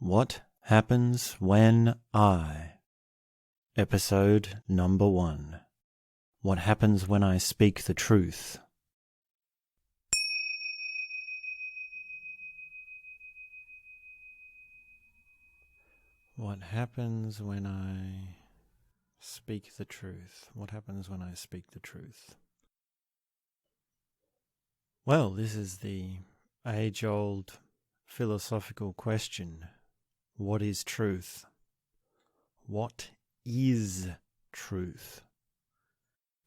What Happens When Episode number 1. What happens when I speak the truth? What happens when I speak the truth? What happens when I speak the truth? Well, this is the age-old philosophical question. What is truth? What is truth?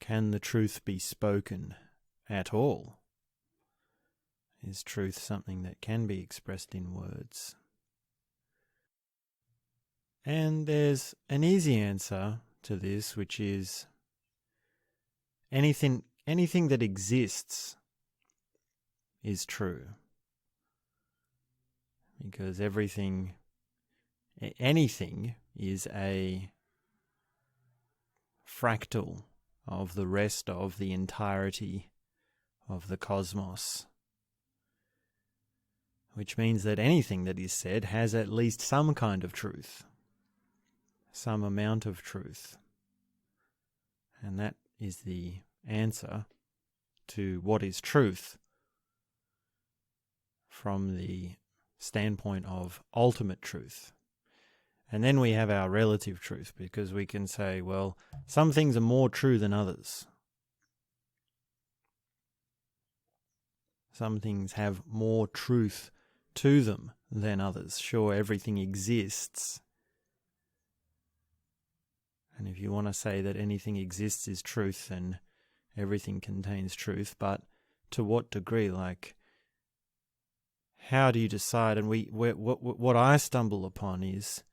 Can the truth be spoken at all? Is truth something that can be expressed in words? And there's an easy answer to this, which is anything that exists is true. Because anything is a fractal of the rest of the entirety of the cosmos. Which means that anything that is said has at least some kind of truth. Some amount of truth. And that is the answer to what is truth from the standpoint of ultimate truth. And then we have our relative truth, because we can say, well, some things are more true than others. Some things have more truth to them than others. Sure, everything exists. And if you want to say that anything exists is truth, then everything contains truth. But to what degree? Like, how do you decide? And what I stumble upon is,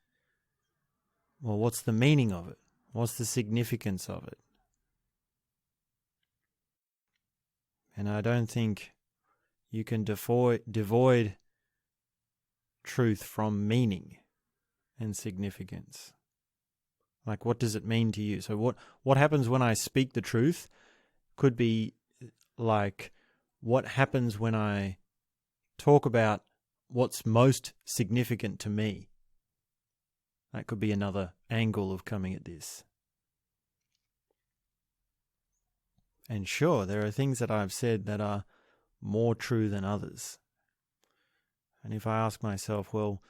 well, what's the meaning of it? What's the significance of it? And I don't think you can devoid truth from meaning and significance. Like, what does it mean to you? So what happens when I speak the truth could be like, what happens when I talk about what's most significant to me? That could be another angle of coming at this. And sure, there are things that I've said that are more true than others. And if I ask myself, well,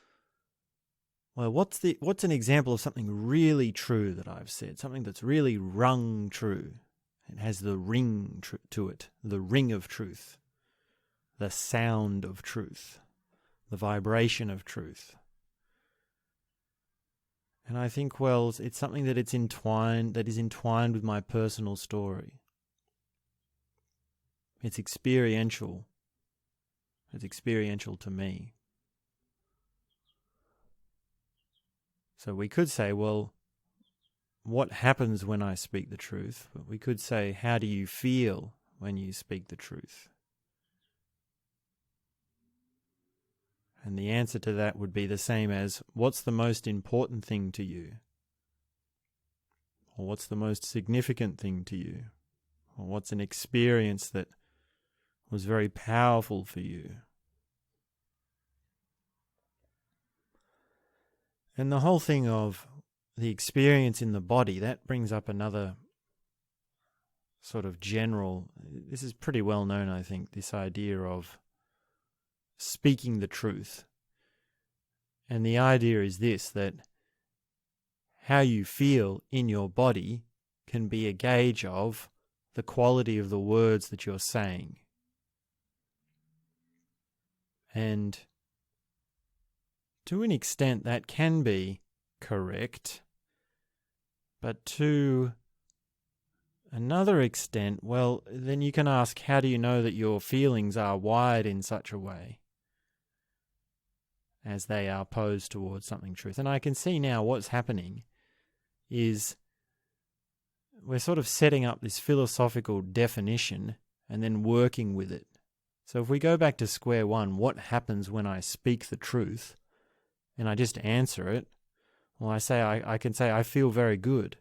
what's an example of something really true that I've said? Something that's really rung true. It has the ring to it, the ring of truth, the sound of truth, the vibration of truth. And I think, well, it's something that is entwined with my personal story. It's experiential. It's experiential to me. So we could say, well, what happens when I speak the truth? But we could say, how do you feel when you speak the truth? And the answer to that would be the same as, what's the most important thing to you? Or what's the most significant thing to you? Or what's an experience that was very powerful for you? And the whole thing of the experience in the body, that brings up another sort of general, this is pretty well known, I think, this idea of speaking the truth. And the idea is this, that how you feel in your body can be a gauge of the quality of the words that you're saying. And to an extent that can be correct, but to another extent, well, then you can ask, how do you know that your feelings are wired in such a way as they are posed towards something truth? And I can see now what's happening is we're sort of setting up this philosophical definition and then working with it. So if we go back to square one, what happens when I speak the truth, and I just answer it, well, I can say I feel very good.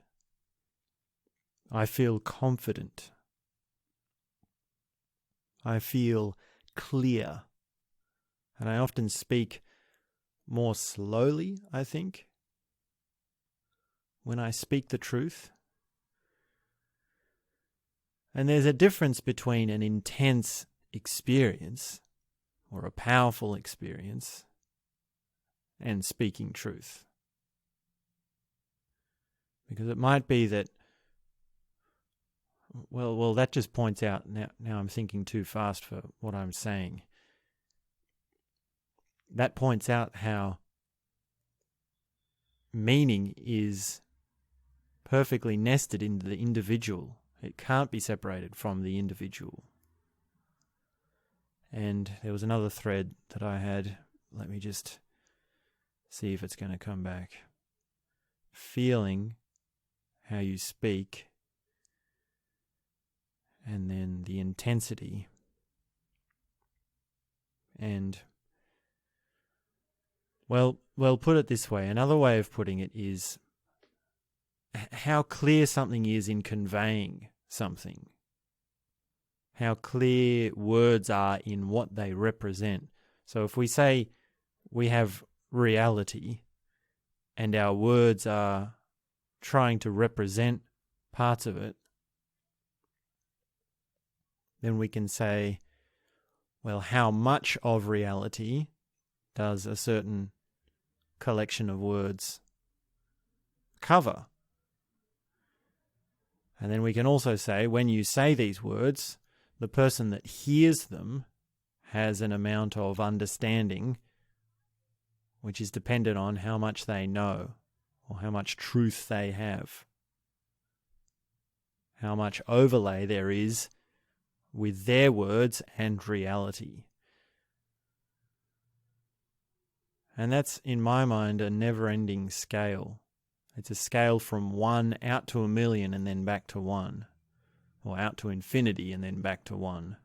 I feel confident. I feel clear. And I often speak more slowly, I think, when I speak the truth. And there's a difference between an intense experience or a powerful experience and speaking truth. Because it might be that, well, that just points out, now I'm thinking too fast for what I'm saying. That points out how meaning is perfectly nested in the individual. It can't be separated from the individual. And there was another thread that I had. Let me just see if it's going to come back. Feeling how you speak, and then the intensity. And, well, put it this way. Another way of putting it is how clear something is in conveying something. How clear words are in what they represent. So if we say we have reality and our words are trying to represent parts of it, then we can say, well, how much of reality does a certain collection of words cover? And then we can also say, when you say these words, the person that hears them has an amount of understanding which is dependent on how much they know or how much truth they have, how much overlay there is with their words and reality. And that's, in my mind, a never-ending scale. It's a scale from 1 out to 1,000,000 and then back to 1. Or out to infinity and then back to 1.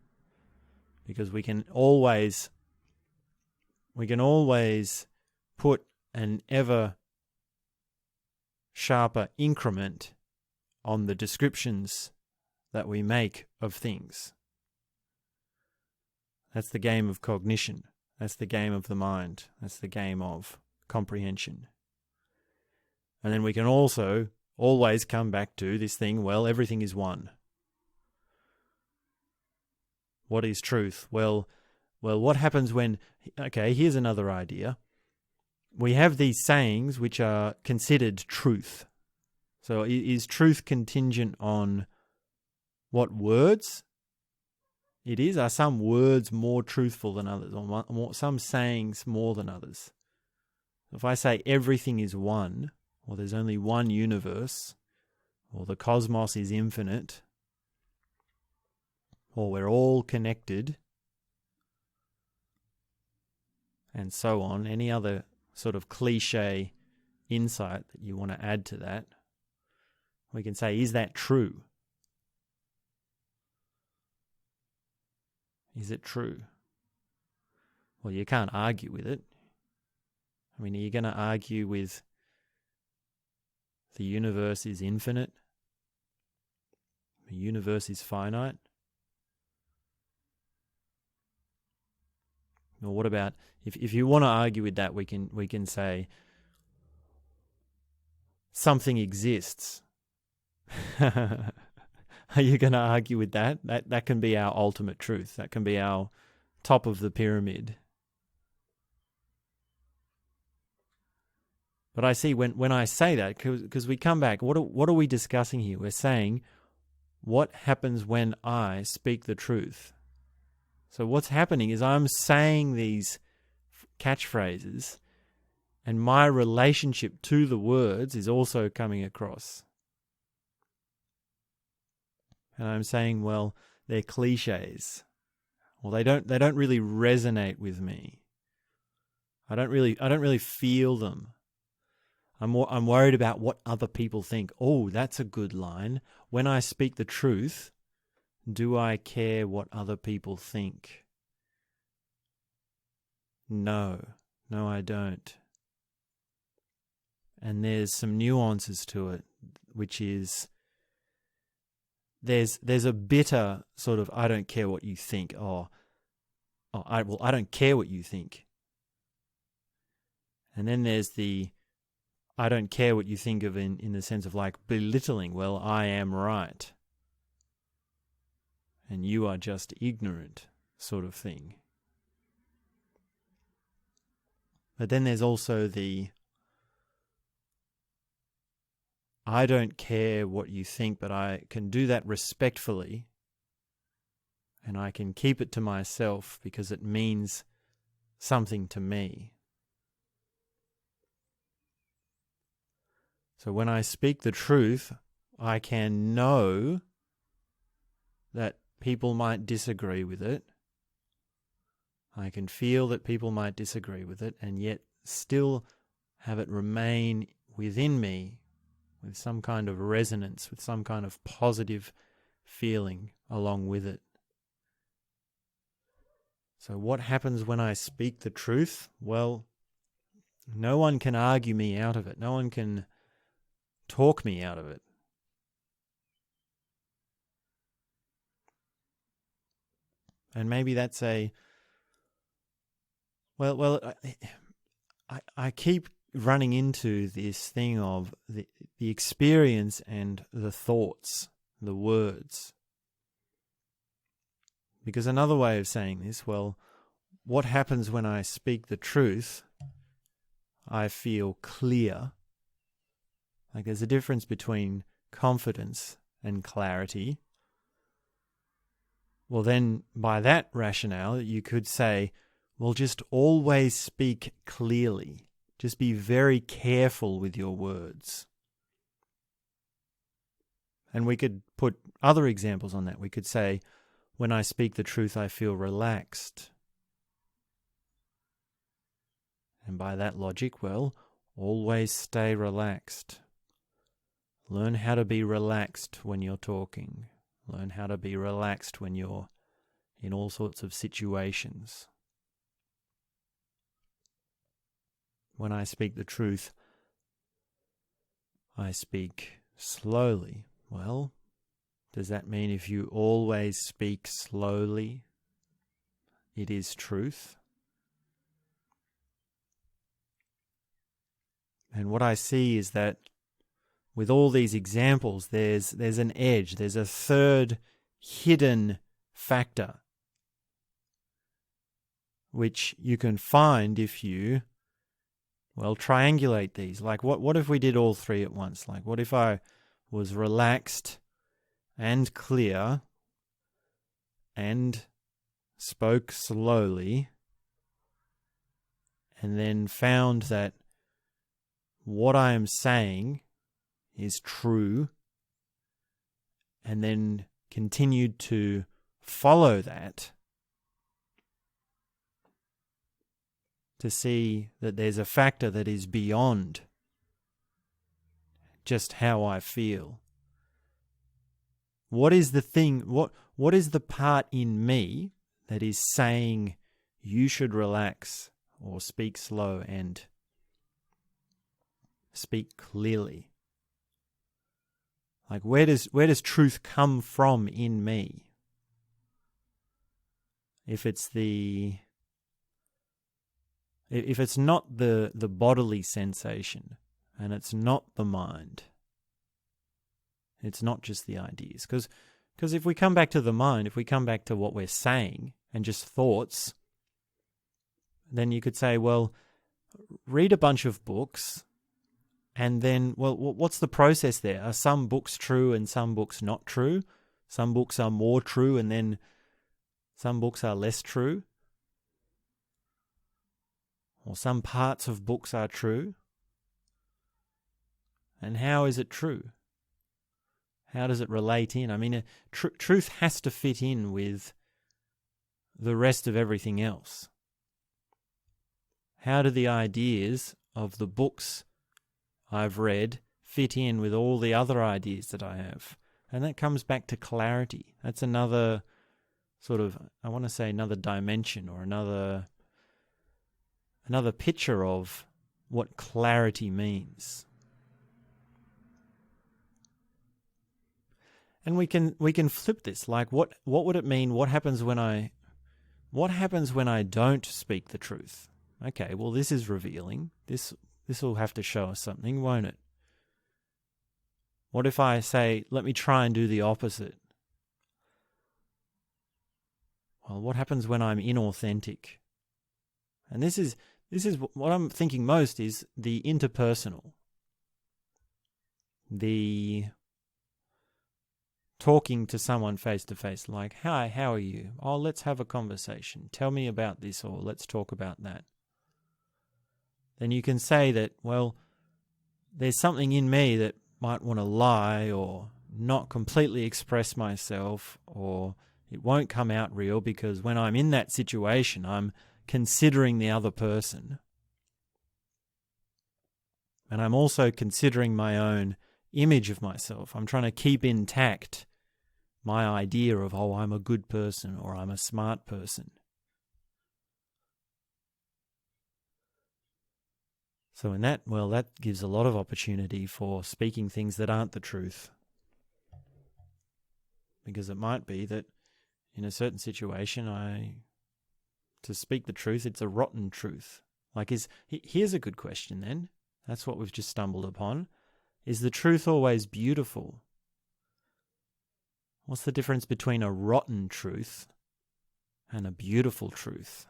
Because we can always put an ever sharper increment on the descriptions that we make of things. That's the game of cognition. That's the game of the mind. That's the game of comprehension. And then we can also always come back to this thing, well, everything is one. What is truth? Well, what happens when, okay, here's another idea. We have these sayings which are considered truth. So is truth contingent on what words it is? Are some words more truthful than others, or some sayings more than others? If I say everything is one, or there's only one universe, or the cosmos is infinite, or we're all connected, and so on, any other sort of cliche insight that you want to add to that, we can say, is that true? Is it true? Well, you can't argue with it. I mean, are you going to argue with the universe is infinite? The universe is finite? Or what about, if you want to argue with that, we can say something exists. Are you going to argue with that? That can be our ultimate truth. That can be our top of the pyramid. But I see when I say that, because we come back, what are we discussing here? We're saying, what happens when I speak the truth? So what's happening is I'm saying these catchphrases, and my relationship to the words is also coming across. And I'm saying, well, they're cliches. Well, they don't really resonate with me. I don't really feel them. I'm worried about what other people think. Oh, that's a good line. When I speak the truth, do I care what other people think? No, I don't. And there's some nuances to it, which is there's a bitter sort of, I don't care what you think. I don't care what you think. And then there's the I don't care what you think of in the sense of like belittling. Well, I am right. And you are just ignorant sort of thing. But then there's also the I don't care what you think, but I can do that respectfully. And I can keep it to myself because it means something to me. So when I speak the truth, I can know that people might disagree with it. I can feel that people might disagree with it, and yet still have it remain within me with some kind of resonance, with some kind of positive feeling along with it. So what happens when I speak the truth? Well, no one can argue me out of it. No one can talk me out of it. And maybe that's I keep running into this thing of the experience and the thoughts, the words. Because another way of saying this, well, what happens when I speak the truth? I feel clear. Like there's a difference between confidence and clarity. Well, then by that rationale, you could say, well, just always speak clearly. Just be very careful with your words. And we could put other examples on that. We could say, when I speak the truth, I feel relaxed. And by that logic, well, always stay relaxed. Learn how to be relaxed when you're talking. Learn how to be relaxed when you're in all sorts of situations. When I speak the truth, I speak slowly. Well, does that mean if you always speak slowly, it is truth? And what I see is that with all these examples, there's an edge, there's a third hidden factor, which you can find if you, well, triangulate these. Like what if we did all three at once? Like what if I was relaxed and clear and spoke slowly and then found that what I am saying is true, and then continued to follow that to see that there's a factor that is beyond just how I feel. What is the thing, what is the part in me that is saying you should relax or speak slow and speak clearly? Like where does truth come from in me? If it's not the bodily sensation and it's not the mind, it's not just the ideas. Because if we come back to the mind, if we come back to what we're saying and just thoughts, then you could say, well, read a bunch of books. And then, well, what's the process there? Are some books true and some books not true? Some books are more true and then some books are less true? Or some parts of books are true? And how is it true? How does it relate in? I mean, truth has to fit in with the rest of everything else. How do the ideas of the books I've read fit in with all the other ideas that I have? And that comes back to clarity. That's another sort of, I want to say another dimension or another picture of what clarity means. And we can flip this. Like what would it mean? What happens when I don't speak the truth? Okay, well, this is revealing This will have to show us something, won't it? What if I say, let me try and do the opposite? Well, what happens when I'm inauthentic? And this is what I'm thinking most is the interpersonal. The talking to someone face to face, like, hi, how are you? Oh, let's have a conversation. Tell me about this, or let's talk about that. Then you can say that, well, there's something in me that might want to lie or not completely express myself, or it won't come out real because when I'm in that situation, I'm considering the other person. And I'm also considering my own image of myself. I'm trying to keep intact my idea of, oh, I'm a good person or I'm a smart person. So in that, well, that gives a lot of opportunity for speaking things that aren't the truth. Because it might be that in a certain situation, to speak the truth, it's a rotten truth. Like, here's a good question then. That's what we've just stumbled upon. Is the truth always beautiful? What's the difference between a rotten truth and a beautiful truth?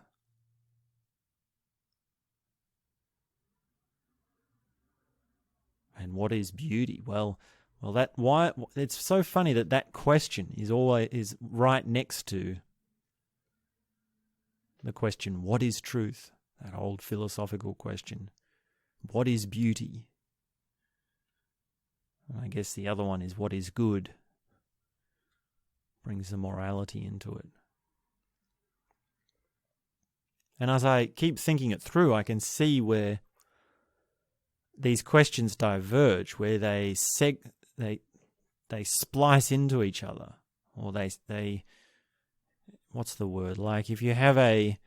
And what is beauty? Well, why it's so funny that question is right next to the question, what is truth? That old philosophical question. What is beauty? And I guess the other one is what is good? Brings the morality into it. And as I keep thinking it through, I can see where these questions diverge, where they splice into each other, or they what's the word? Like if you have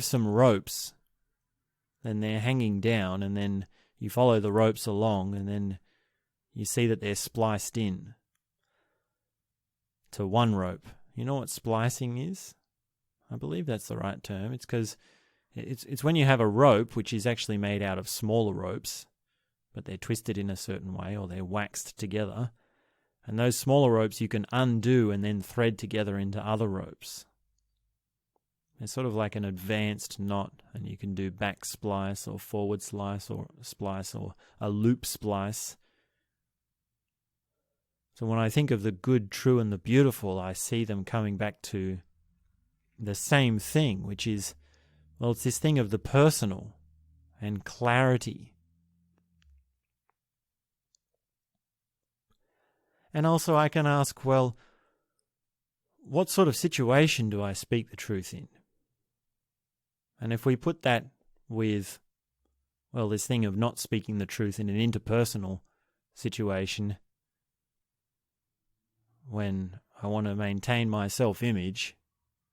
some ropes, then they're hanging down, and then you follow the ropes along, and then you see that they're spliced in to one rope. You know what splicing is? I believe that's the right term. It's because it's when you have a rope which is actually made out of smaller ropes, but they're twisted in a certain way or they're waxed together. And those smaller ropes you can undo and then thread together into other ropes. It's sort of like an advanced knot, and you can do back splice or forward splice or a loop splice. So when I think of the good, true, and the beautiful, I see them coming back to the same thing, which is, well, it's this thing of the personal and clarity. And also I can ask, well, what sort of situation do I speak the truth in? And if we put that with, well, this thing of not speaking the truth in an interpersonal situation, when I want to maintain my self-image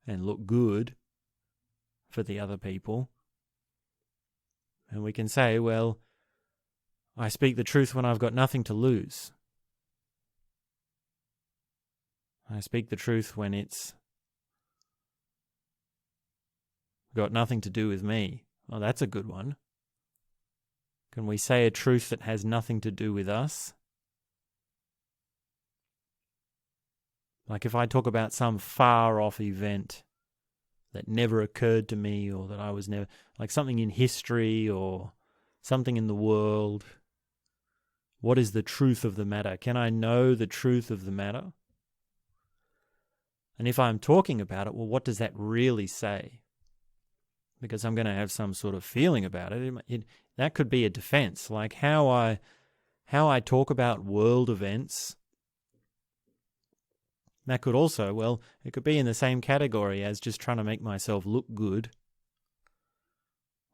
and look good for the other people, and we can say, well, I speak the truth when I've got nothing to lose. I speak the truth when it's got nothing to do with me. Well, that's a good one. Can we say a truth that has nothing to do with us? Like if I talk about some far-off event that never occurred to me, or that I was never, like something in history or something in the world, what is the truth of the matter? Can I know the truth of the matter? And if I'm talking about it, well, what does that really say? Because I'm going to have some sort of feeling about it. That could be a defense, like how I talk about world events. That could also, well, it could be in the same category as just trying to make myself look good,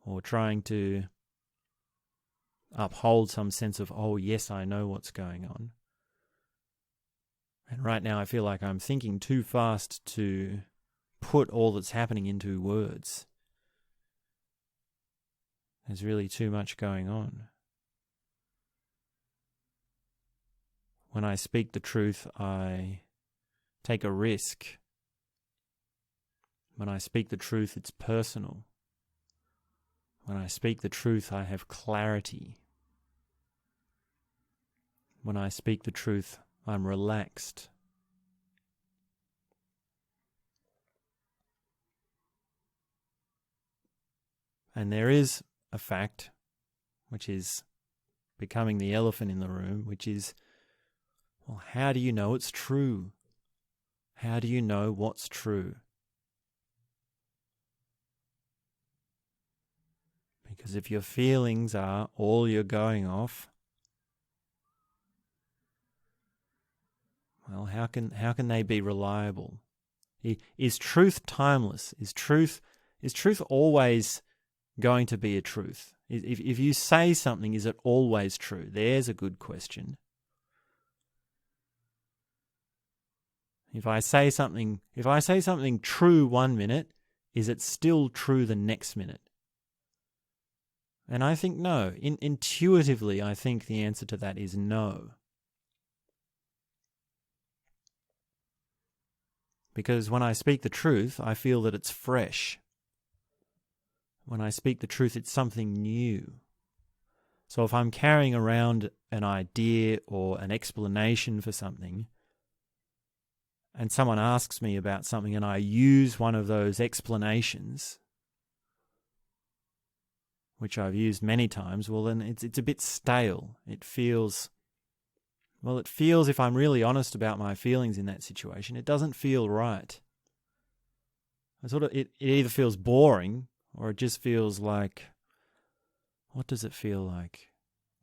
or trying to uphold some sense of, oh, yes, I know what's going on. And right now I feel like I'm thinking too fast to put all that's happening into words. There's really too much going on. When I speak the truth, I take a risk. When I speak the truth, it's personal. When I speak the truth, I have clarity. When I speak the truth, I'm relaxed. And there is a fact, which is becoming the elephant in the room, which is, well, how do you know it's true? How do you know what's true? Because if your feelings are all you're going off, well, how can they be reliable? Is truth timeless? Is truth always going to be a truth? If you say something, is it always true? There's a good question. If I say something true 1 minute, is it still true the next minute? And I think no. Intuitively, I think the answer to that is no. Because when I speak the truth, I feel that it's fresh. When I speak the truth, it's something new. So if I'm carrying around an idea or an explanation for something, and someone asks me about something and I use one of those explanations, which I've used many times, well, then it's a bit stale. It feels, if I'm really honest about my feelings in that situation, it doesn't feel right. It either feels boring or it just feels like, what does it feel like?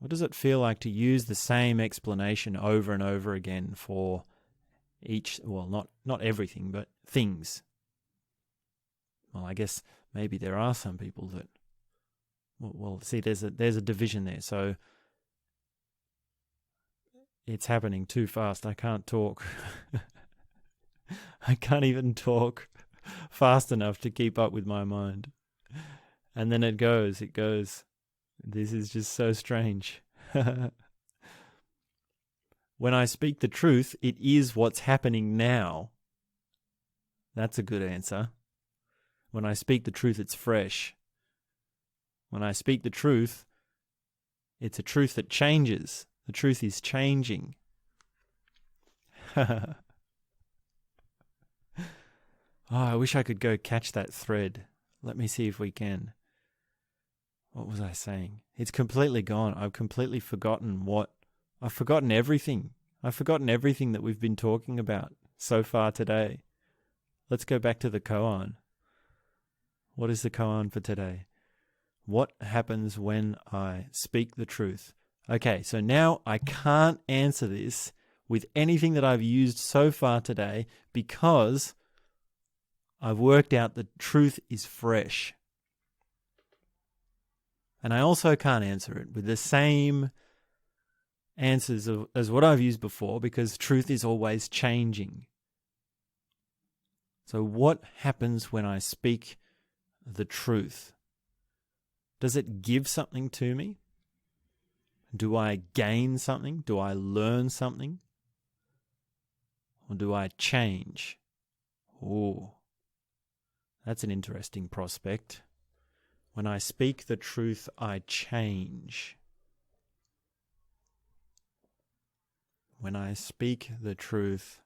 What does it feel like to use the same explanation over and over again for each, well, not everything, but things? Well, I guess maybe there are some people that, well, see, there's a division there. So it's happening too fast. I can't talk. I can't even talk fast enough to keep up with my mind. And then it goes. This is just so strange. When I speak the truth, it is what's happening now. That's a good answer. When I speak the truth, it's fresh. When I speak the truth, it's a truth that changes. The truth is changing. Oh, I wish I could go catch that thread. Let me see if we can. What was I saying? It's completely gone. I've completely forgotten I've forgotten everything. I've forgotten everything that we've been talking about so far today. Let's go back to the koan. What is the koan for today? What happens when I speak the truth? Okay, so now I can't answer this with anything that I've used so far today because I've worked out the truth is fresh. And I also can't answer it with the same answers as what I've used before because truth is always changing. So what happens when I speak the truth? Does it give something to me? Do I gain something? Do I learn something? Or do I change? Oh, that's an interesting prospect. When I speak the truth, I change. When I speak the truth,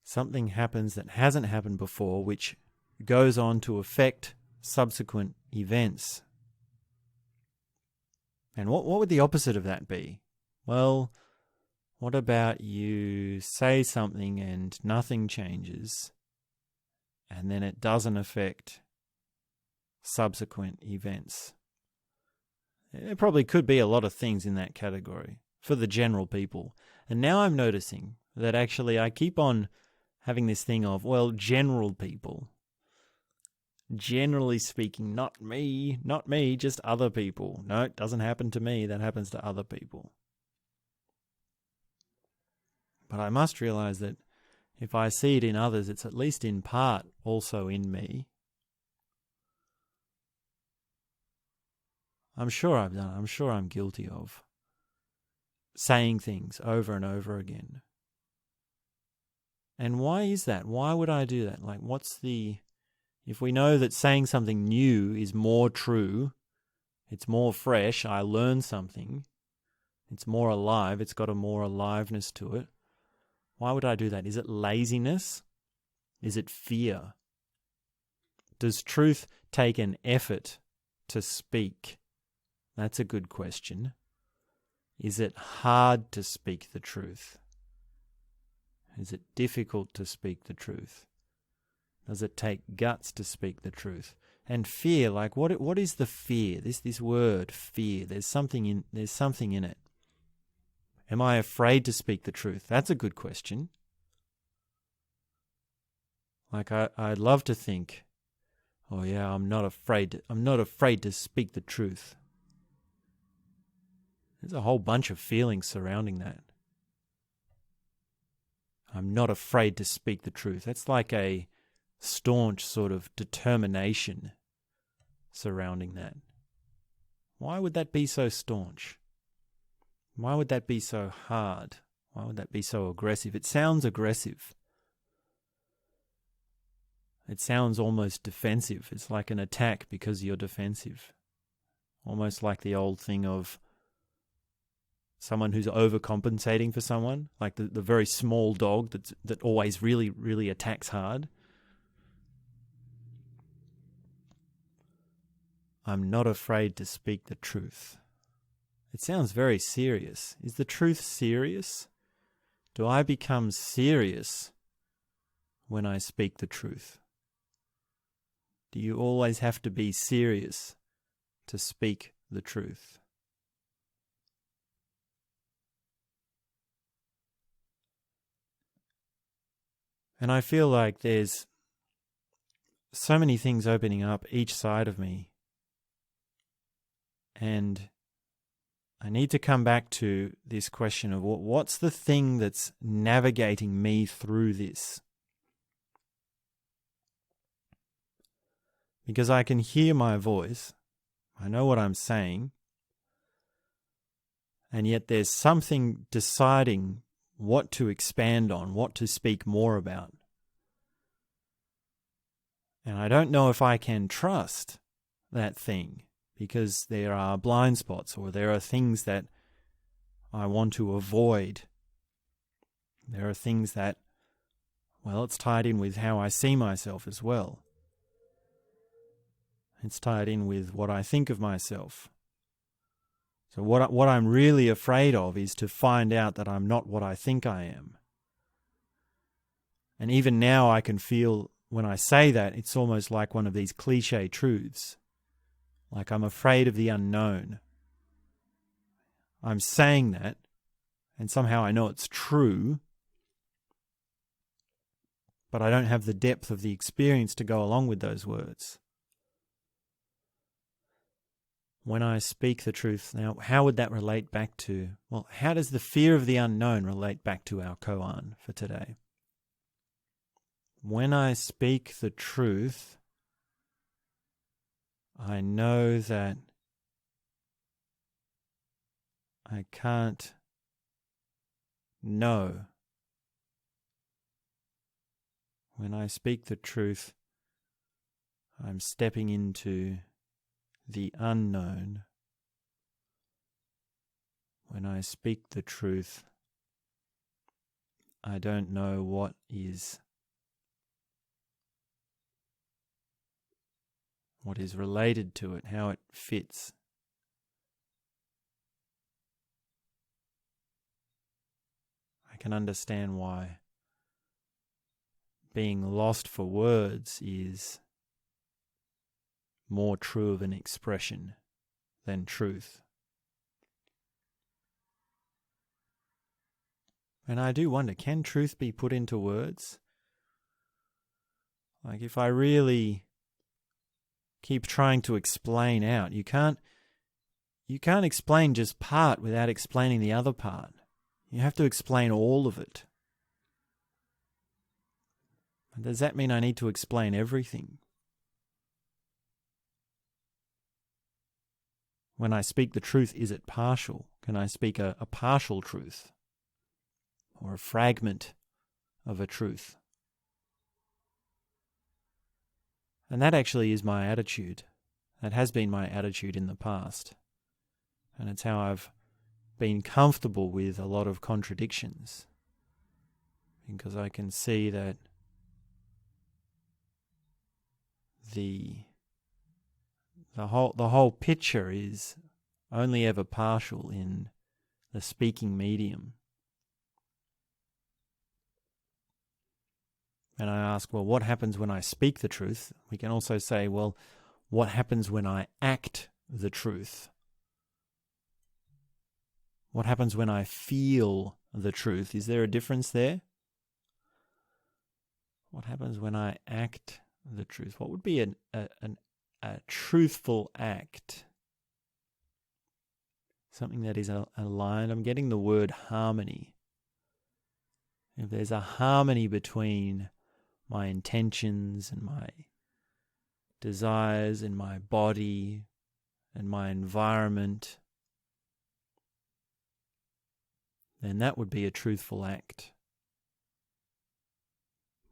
something happens that hasn't happened before, which goes on to affect subsequent events. And what would the opposite of that be? Well, what about you say something and nothing changes, and then it doesn't affect subsequent events? There probably could be a lot of things in that category for the general people. And now I'm noticing that actually I keep on having this thing of, well, general people. Generally speaking, not me, just other people. No, it doesn't happen to me. That happens to other people. But I must realize that if I see it in others, it's at least in part also in me. I'm sure I've done it. I'm sure I'm guilty of saying things over and over again. And why is that? Why would I do that? Like, what's the If we know that saying something new is more true, it's more fresh, I learn something, it's more alive, it's got a more aliveness to it, why would I do that? Is it laziness? Is it fear? Does truth take an effort to speak? That's a good question. Is it hard to speak the truth? Is it difficult to speak the truth? Does it take guts to speak the truth? And fear, like what is the fear? This word fear. There's something in it. Am I afraid to speak the truth? That's a good question. Like I'd love to think, oh yeah, I'm not afraid to speak the truth. There's a whole bunch of feelings surrounding that. I'm not afraid to speak the truth. That's like a staunch sort of determination surrounding that. Why would that be so staunch? Why would that be so hard? Why would that be so aggressive? It sounds aggressive. It sounds almost defensive. It's like an attack because you're defensive. Almost like the old thing of someone who's overcompensating for someone, like the very small dog that always really, really attacks hard. I'm not afraid to speak the truth. It sounds very serious. Is the truth serious? Do I become serious when I speak the truth? Do you always have to be serious to speak the truth? And I feel like there's so many things opening up each side of me. And I need to come back to this question of what's the thing that's navigating me through this? Because I can hear my voice, I know what I'm saying, and yet there's something deciding what to expand on, what to speak more about. And I don't know if I can trust that thing, because there are blind spots or there are things that I want to avoid. There are things that, well, it's tied in with how I see myself as well. It's tied in with what I think of myself. So what I'm really afraid of is to find out that I'm not what I think I am. And even now I can feel when I say that, it's almost like one of these cliche truths. Like I'm afraid of the unknown. I'm saying that, and somehow I know it's true, but I don't have the depth of the experience to go along with those words. When I speak the truth, now how would that relate back to, well, how does the fear of the unknown relate back to our koan for today? When I speak the truth, I know that I can't know. When I speak the truth, I'm stepping into the unknown. When I speak the truth, I don't know what is related to it, how it fits. I can understand why being lost for words is more true of an expression than truth. And I do wonder, can truth be put into words? Like if I really keep trying to explain out, you can't explain just part without explaining the other part. You have to explain all of it. Does that mean I need to explain everything? When I speak the truth, is it partial? Can I speak a partial truth? Or a fragment of a truth? And that actually is my attitude. That has been my attitude in the past. And it's how I've been comfortable with a lot of contradictions. Because I can see that the whole picture is only ever partial in the speaking medium. And I ask, well, what happens when I speak the truth? We can also say, well, what happens when I act the truth? What happens when I feel the truth? Is there a difference there? What happens when I act the truth? What would be a truthful act? Something that is aligned. I'm getting the word harmony. If there's a harmony between my intentions and my desires and my body and my environment, then that would be a truthful act.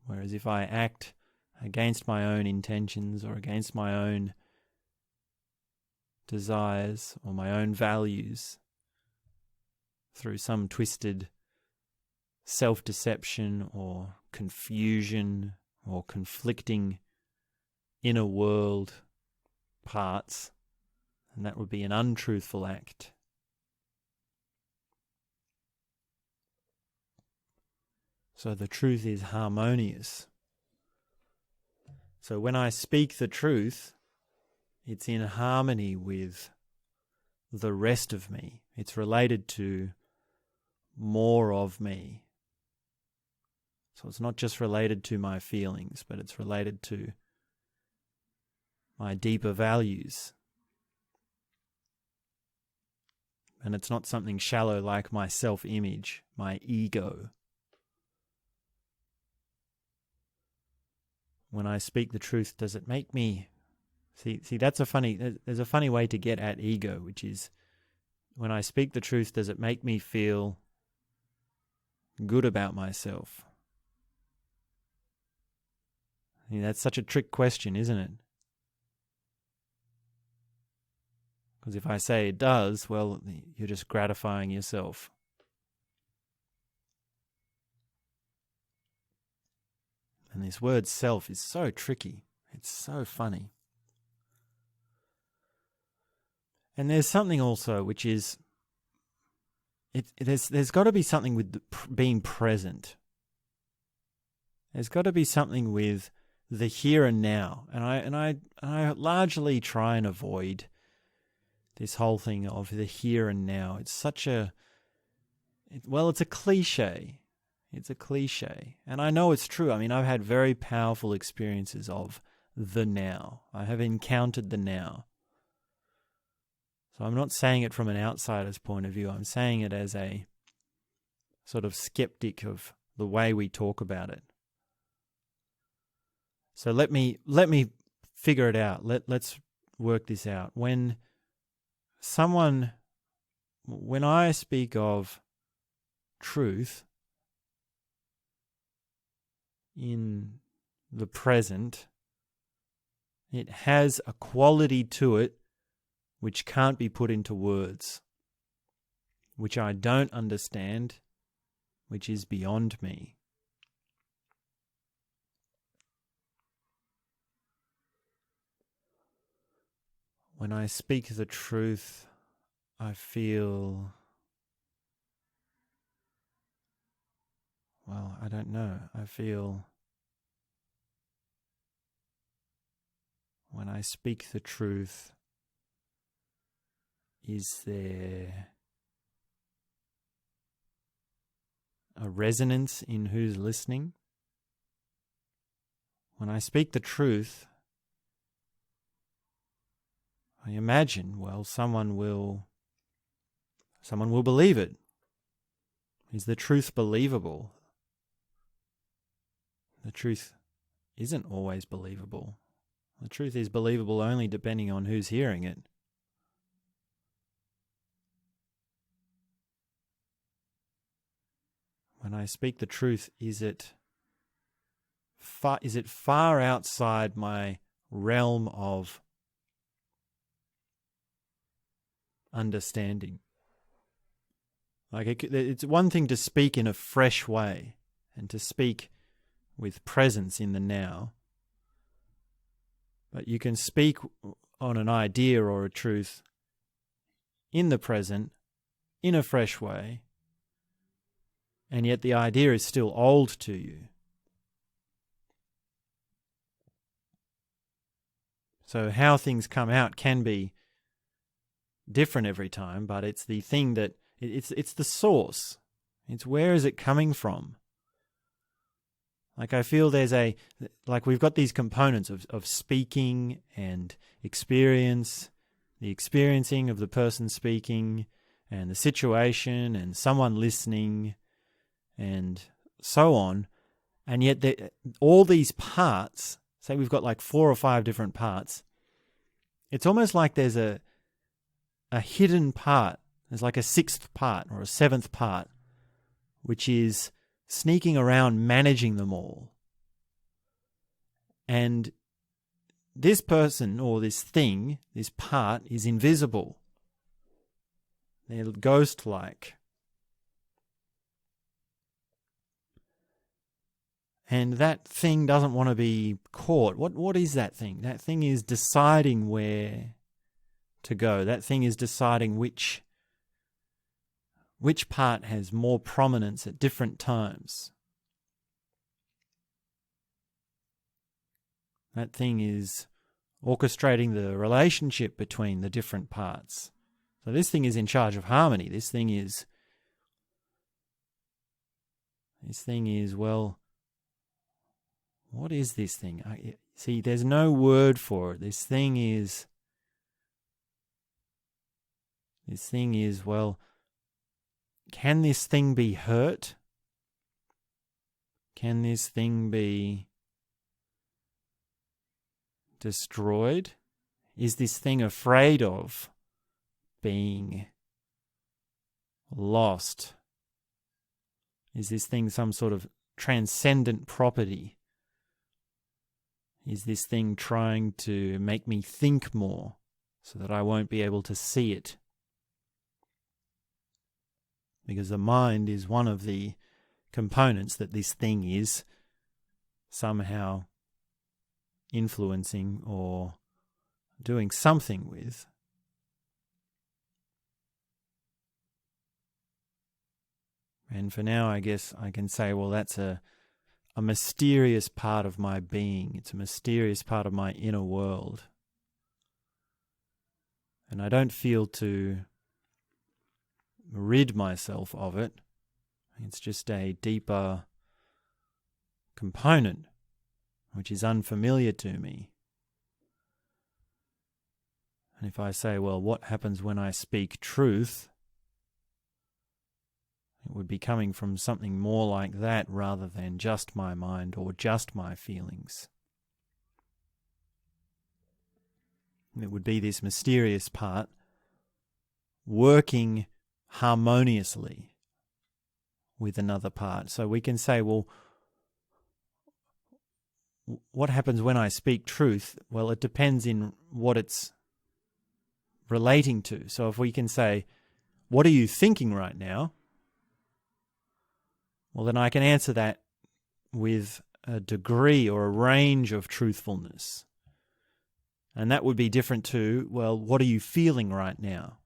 Whereas if I act against my own intentions or against my own desires or my own values through some twisted self-deception or confusion or conflicting inner world parts, and that would be an untruthful act. So the truth is harmonious. So when I speak the truth, it's in harmony with the rest of me. It's related to more of me. So it's not just related to my feelings, but it's related to my deeper values. And it's not something shallow like my self-image, my ego. When I speak the truth, does it make me... See, there's a funny way to get at ego, which is, when I speak the truth, does it make me feel good about myself? That's such a trick question, isn't it? Because if I say it does, well, you're just gratifying yourself. And this word self is so tricky. It's so funny. And there's something also which is, there's got to be something with being present. There's got to be something with the here and now. And I largely try and avoid this whole thing of the here and now. It's such a, it's a cliche. It's a cliche. And I know it's true. I mean, I've had very powerful experiences of the now. I have encountered the now. So I'm not saying it from an outsider's point of view. I'm saying it as a sort of skeptic of the way we talk about it. So let me figure it out. Let's work this out. When I speak of truth in the present, it has a quality to it which can't be put into words, which I don't understand, which is beyond me. When I speak the truth, I feel, well, I don't know. I feel when I speak the truth, is there a resonance in who's listening? When I speak the truth, I imagine, well, someone will believe it. Is the truth believable? The truth isn't always believable. The truth is believable only depending on who's hearing it. When I speak the truth, is it far outside my realm of understanding. Like it's one thing to speak in a fresh way and to speak with presence in the now, but you can speak on an idea or a truth in the present in a fresh way, and yet the idea is still old to you. So how things come out can be different every time, but it's the thing that it's the source. It's where is it coming from? Like I feel like we've got these components of speaking and experience, the experiencing of the person speaking and the situation and someone listening and so on. And yet all these parts, say we've got like 4 or 5 different parts, it's almost like there's a hidden part. There's like a 6th part or a 7th part, which is sneaking around managing them all. And this person or this thing, this part, is invisible. They're ghost-like. And that thing doesn't want to be caught. What is that thing? That thing is deciding where to go. That thing is deciding which part has more prominence at different times. That thing is orchestrating the relationship between the different parts. So this thing is in charge of harmony. This thing is, well, what is this thing? See, there's no word for it. This thing is, well, can this thing be hurt? Can this thing be destroyed? Is this thing afraid of being lost? Is this thing some sort of transcendent property? Is this thing trying to make me think more so that I won't be able to see it? Because the mind is one of the components that this thing is somehow influencing or doing something with. And for now, I guess I can say, well, that's a mysterious part of my being. It's a mysterious part of my inner world. And I don't feel to rid myself of it. It's just a deeper component which is unfamiliar to me. And if I say, well, what happens when I speak truth? It would be coming from something more like that rather than just my mind or just my feelings. It would be this mysterious part working harmoniously with another part. So we can say, well, what happens when I speak truth? Well, it depends in what it's relating to. So if we can say, what are you thinking right now? Well, then I can answer that with a degree or a range of truthfulness. And that would be different to, well, what are you feeling right now?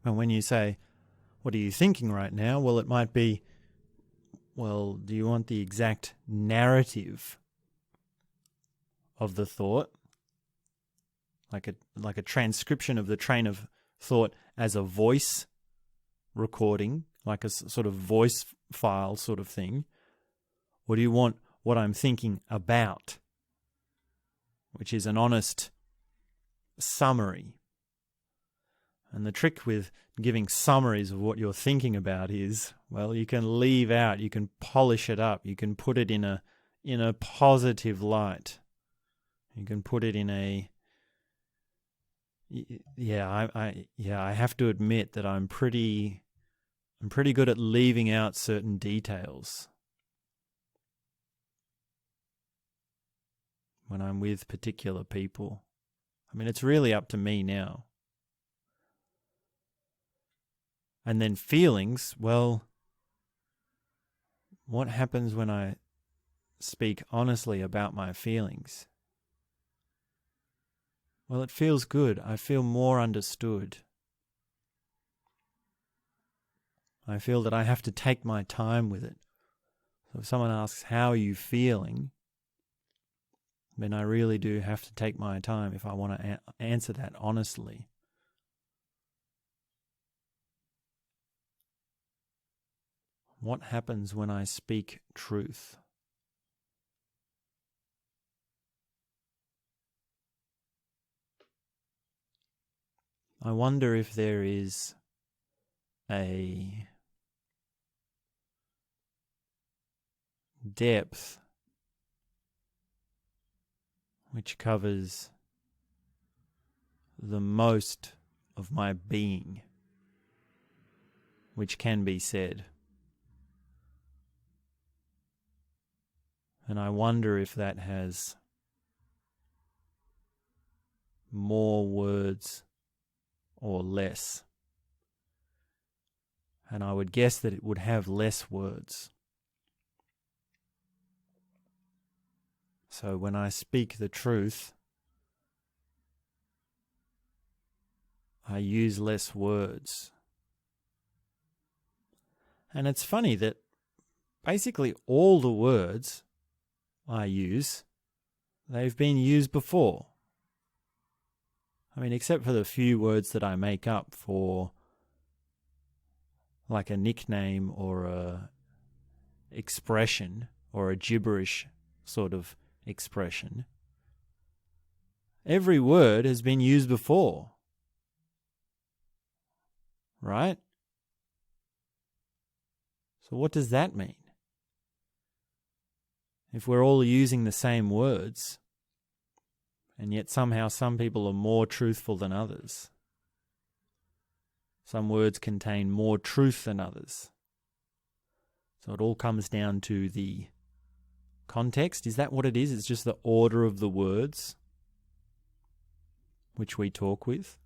And when you say, what are you thinking right now? Well, it might be, well, do you want the exact narrative of the thought? Like a transcription of the train of thought as a voice recording, like a sort of voice file sort of thing? Or do you want what I'm thinking about, which is an honest summary? And the trick with giving summaries of what you're thinking about is, well, you can leave out, you can polish it up, you can put it in a positive light. You can put it in a I have to admit that I'm pretty good at leaving out certain details. when I'm with particular people. I mean, it's really up to me now. And then feelings, well, what happens when I speak honestly about my feelings? Well, it feels good. I feel more understood. I feel that I have to take my time with it. So if someone asks, how are you feeling? Then I really do have to take my time if I want to answer that honestly. What happens when I speak truth? I wonder if there is a depth which covers the most of my being, which can be said. And I wonder if that has more words or less. And I would guess that it would have less words. So when I speak the truth, I use less words. And it's funny that basically all the words I use, they've been used before. I mean, except for the few words that I make up for like a nickname or a expression or a gibberish sort of expression. Every word has been used before. Right? So what does that mean? If we're all using the same words, and yet somehow some people are more truthful than others. Some words contain more truth than others. So it all comes down to the context. Is that what it is? It's just the order of the words which we talk with.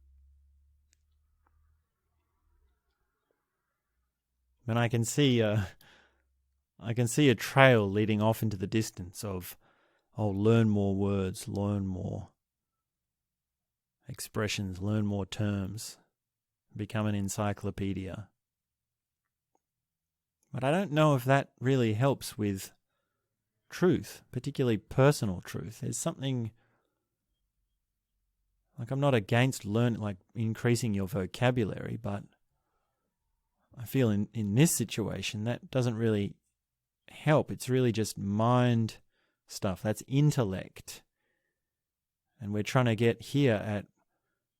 And I can see a trail leading off into the distance of, learn more words, learn more expressions, learn more terms, become an encyclopedia. But I don't know if that really helps with truth, particularly personal truth. There's something, like I'm not against increasing your vocabulary, but I feel in this situation that doesn't really help. It's really just mind stuff. That's intellect. And we're trying to get here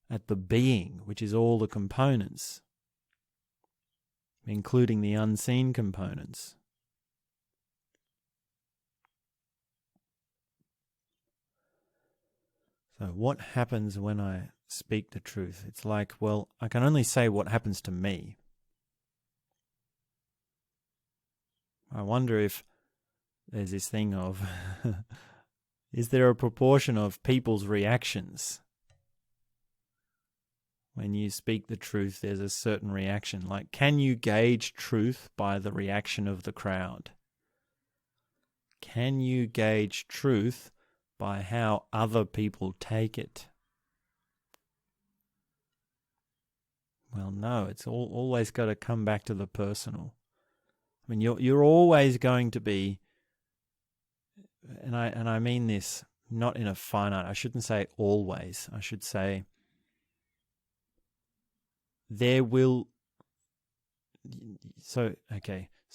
at the being, which is all the components, including the unseen components. So what happens when I speak the truth? It's like, well, I can only say what happens to me. I wonder if there's this thing of, is there a proportion of people's reactions? When you speak the truth, there's a certain reaction. Like, can you gauge truth by the reaction of the crowd? Can you gauge truth by how other people take it? Well, no, it's always got to come back to the personal. I mean, you're always going to be, and I mean this not in a finite, I shouldn't say always, I should say there will, so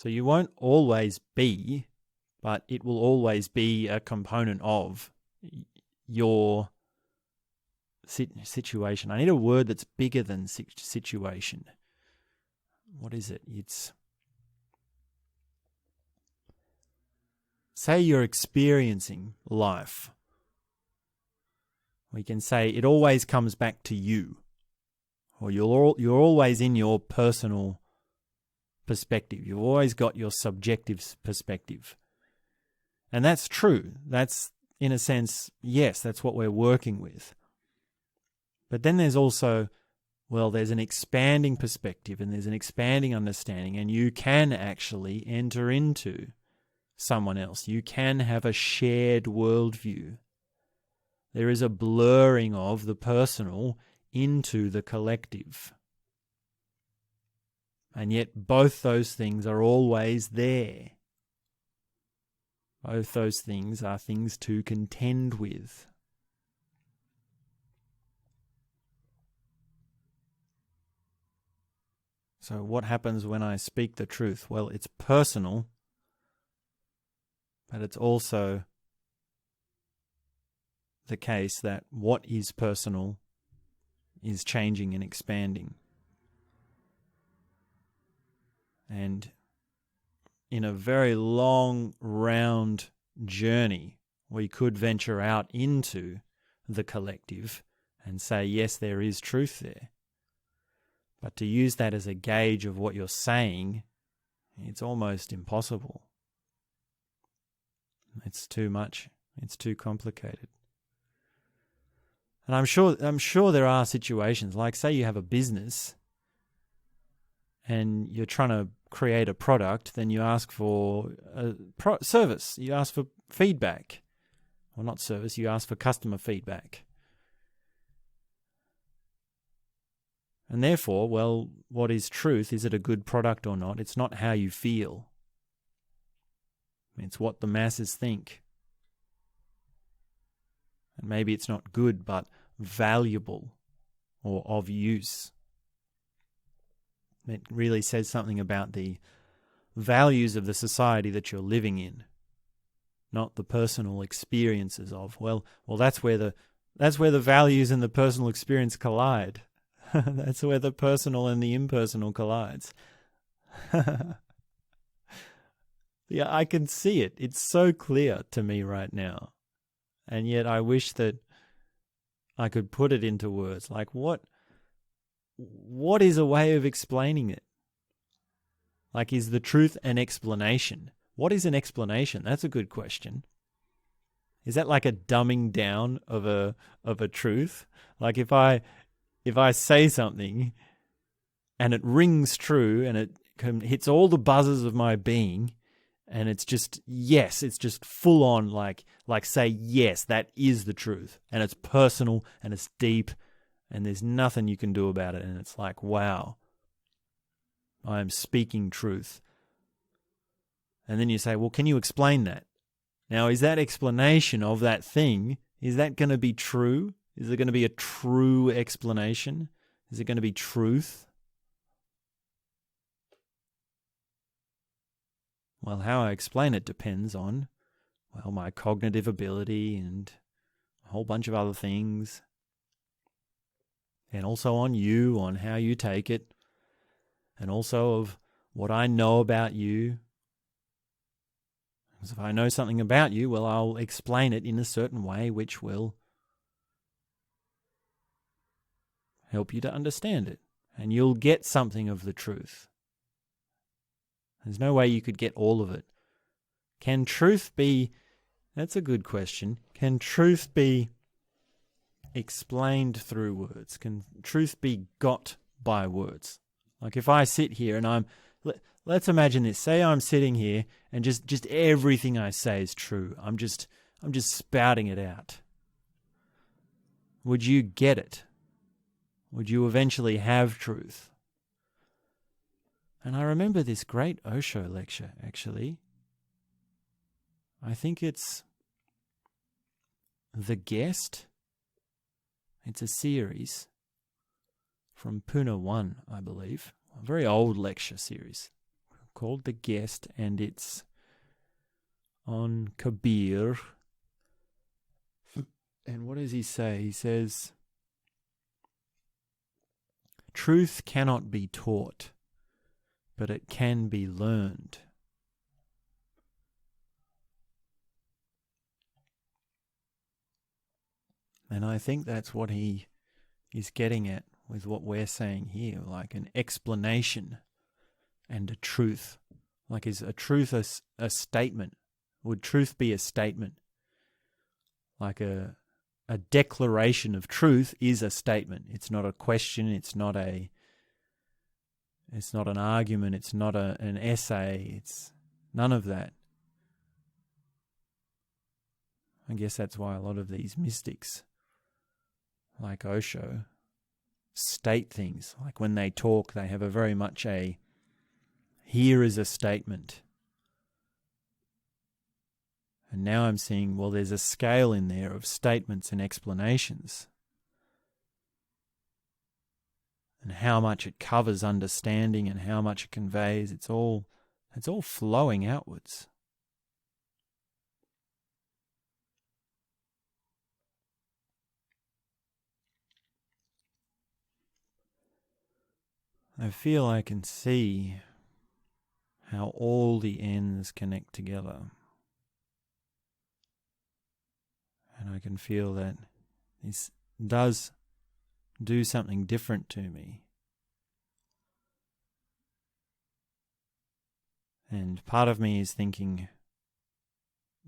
you won't always be, but it will always be a component of your situation. I need a word that's bigger than situation. What is it? It's, say you're experiencing life. We can say it always comes back to you, or you're always in your personal perspective. You've always got your subjective perspective. And that's true. That's in a sense, yes, that's what we're working with. But then there's also, well, there's an expanding perspective and there's an expanding understanding, and you can actually enter into someone else. You can have a shared worldview. There is a blurring of the personal into the collective. And yet both those things are always there. Both those things are things to contend with. So what happens when I speak the truth? Well, it's personal, but it's also the case that what is personal is changing and expanding. And in a very long, round journey, we could venture out into the collective and say, yes, there is truth there. But to use that as a gauge of what you're saying, it's almost impossible. It's too much. It's too complicated. And I'm sure there are situations, like say you have a business and you're trying to create a product, then you ask for a service. You ask for feedback. Well, not service, you ask for customer feedback. And therefore, well, what is truth? Is it a good product or not? It's not how you feel. It's what the masses think. And maybe it's not good, but valuable or of use. It really says something about the values of the society that you're living in, not the personal experiences of. Well, that's where the values and the personal experience collide. That's where the personal and the impersonal collides. Yeah, I can see it. It's so clear to me right now. And yet I wish that I could put it into words. Like what is a way of explaining it? Like, is the truth an explanation? What is an explanation? That's a good question. Is that like a dumbing down of a truth? Like if I say something and it rings true and it hits all the buzzers of my being, and it's just, yes, it's just full on like say, yes, that is the truth. And it's personal and it's deep and there's nothing you can do about it. And it's like, wow, I am speaking truth. And then you say, well, can you explain that? Now, is that explanation of that thing, is that going to be true? Is it going to be a true explanation? Is it going to be truth? Well, how I explain it depends on, well, my cognitive ability and a whole bunch of other things. And also on you, on how you take it. And also of what I know about you. Because if I know something about you, well, I'll explain it in a certain way which will help you to understand it. And you'll get something of the truth. There's no way you could get all of it. Can truth be... That's a good question. Can truth be explained through words? Can truth be got by words? Like if I sit here and let's imagine this. Say I'm sitting here and just everything I say is true. I'm just spouting it out. Would you get it? Would you eventually have truth? And I remember this great Osho lecture, actually. I think it's The Guest. It's a series from Pune 1, I believe. A very old lecture series called The Guest, and it's on Kabir. And what does he say? He says, truth cannot be taught, but it can be learned. And I think that's what he is getting at with what we're saying here, like an explanation and a truth. Like, is a truth a statement? Would truth be a statement? Like a declaration of truth is a statement. It's not a question. It's not an argument. It's not an essay. It's none of that. I guess that's why a lot of these mystics, like Osho, state things. Like when they talk, they have a very much a, here is a statement. And now I'm seeing, well, there's a scale in there of statements and explanations. And how much it covers understanding and how much it conveys, it's all flowing outwards. I feel I can see how all the ends connect together. And I can feel that this does do something different to me. And part of me is thinking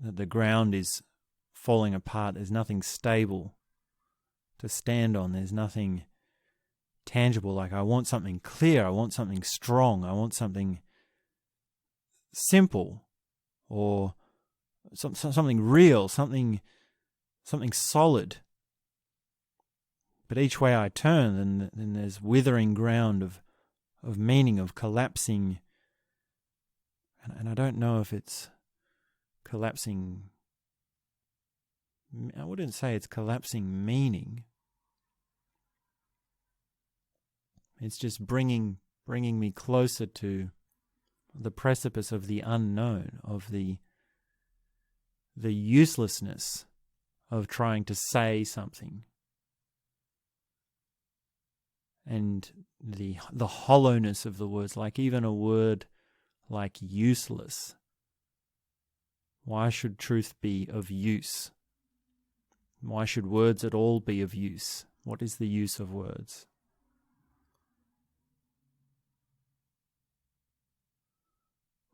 that the ground is falling apart. There's nothing stable to stand on. There's nothing tangible. Like I want something clear. I want something strong. I want something simple or something real, something solid. But each way I turn, then there's withering ground of meaning, of collapsing. And I don't know if it's collapsing. I wouldn't say it's collapsing meaning. It's just bringing me closer to the precipice of the unknown, of the uselessness of trying to say something, and the hollowness of the words. Like even a word like useless. Why should truth be of use? Why should words at all be of use? What is the use of words?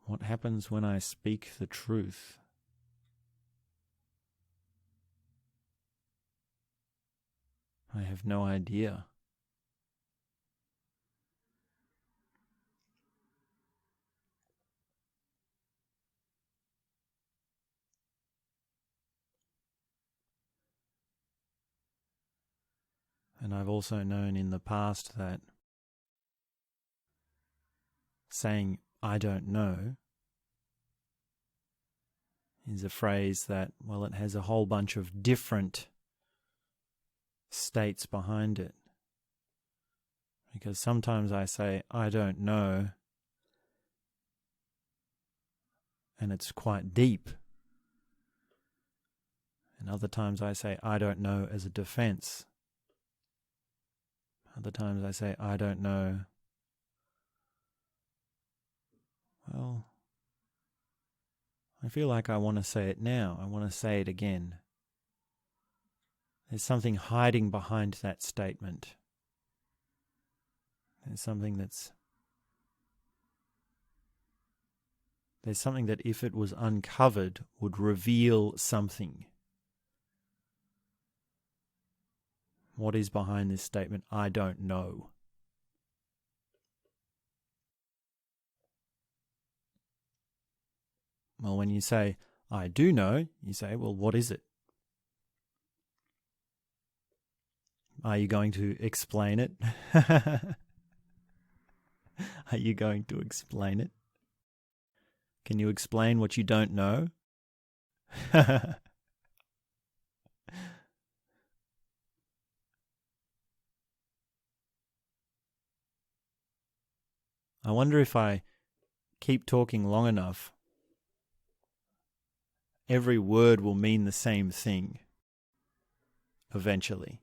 What happens when I speak the truth? I have no idea. And I've also known in the past that saying, I don't know, is a phrase that, well, it has a whole bunch of different states behind it. Because sometimes I say, I don't know, and it's quite deep. And other times I say, I don't know as a defense. Other times I say, I don't know. Well, I feel like I want to say it now. I want to say it again. There's something hiding behind that statement. There's something that if it was uncovered would reveal something. What is behind this statement? I don't know. Well, when you say, I do know, you say, well, what is it? Are you going to explain it? Are you going to explain it? Can you explain what you don't know? I wonder if I keep talking long enough, every word will mean the same thing eventually.